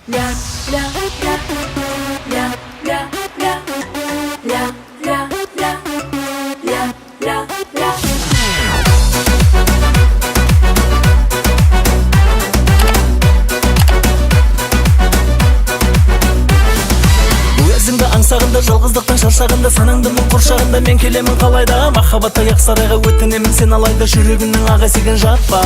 ля ля ля ля ля ля ля ля ля ля ля. Өзіңді аңсағанда, жалғыздықтан шаршағанда, санаңды мұң қоршағанда, мен келемін қалайда. Махаббат аяқ сарайға өтінемін сен алайда, жүрегімнің ақ есігін жаппа.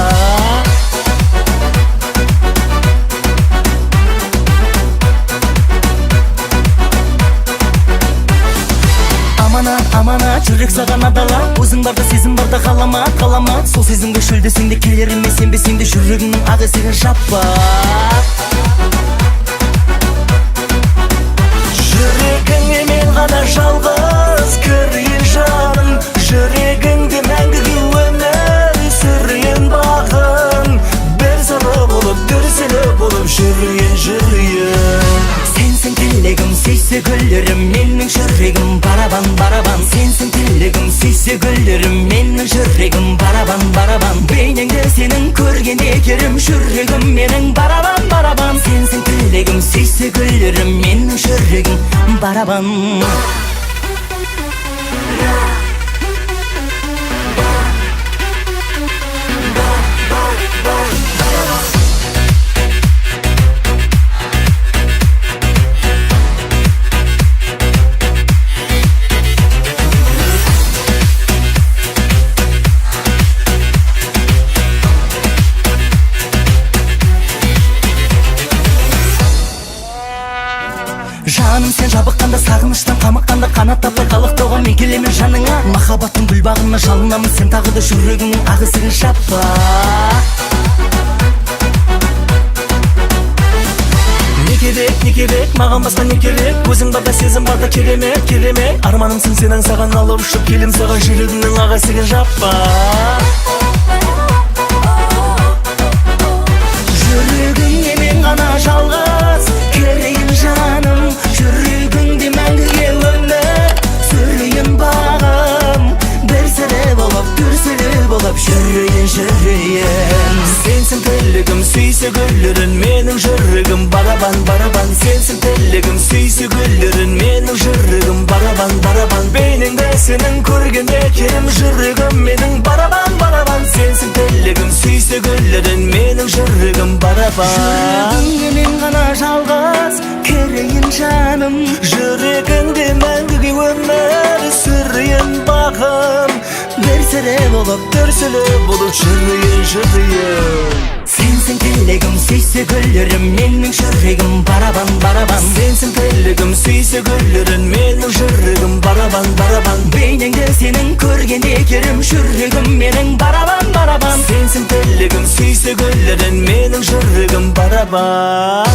Аманат, жүрек саған адала. Өзің барда сезім барда қаламат, қаламат. Сол сезімге шөлдесең де келер емес, сенбесең де жүрегімнің ақ есігін жаппа. Жүрегіңе мен ғана жалғыз кірейін жаным, жүрегіңде мәңгіге өмір сүрейін бағым. Бір сыры болып, дүрсілі болып жүрейін. Сенсің тілегім, сүйсе гүлдерім, менің жүрегім барабан, барабан. Сенсің тілегім, сүйсе гүлдерім, менің жүрегім барабан, барабан. Бейнеңді сенің көргенде керім, жүрегім менің барабан, барабан. Сенсің тілегім, сүйсе гүлдерім, менің жүрегім барабан. Жаным сен жабыққанда, сағыныштан қамыққанда, қанат таппай қалықтауға мен келемін жаныңа. Махаббаттың гүл бағына жалынамын, сен тағы да жүрегіңнің ақ есігін жаппа. Не керек, маған басқа не керек? Өзің барда сезім барда керемет, керемет. Арманымсың сен аңсаған, алып ұшып келем саған, жүрегімнің ақ есігін жаппа. Жүрегіңе мен ғана жалғыз керейін жаным, жүрегіңде мәңгіге өмір сүрейін бағым. Бір сірі болып, дүрсілі болып жүрейін. Сенсің тілегім, сүйсе гүлдерін, менің жүрегім барабан, барабан. Сенсің тілегім, сүйсе гүлдерін, менің жүрегім барабан, барабан. Бейнеңді сенің көргенде керім, жүрегім менің барабан, барабан. Сенсің тілегім, сүйсе гүлдерін, менің жүрегім барабан. Жүрегіңе мен ғана жалғыз керейін жаным, жүрегіңде мәңгіге өмір сүрейін бағым. Бір сірі болып, дүрсілі болып жүрейін. Сенсің тілегім, сүйсе гүлдерім, менің жүрегім барабан, барабан. Сенсің тілегім, сүйсе гүлдерін, менің жүрегім барабан, барабан. Бейнеңді сенің көргенде керім, жүрегім менің барабан, барабан. Сенсің тілегім, сүйсе гүлдерін, менің жүрегім барабан.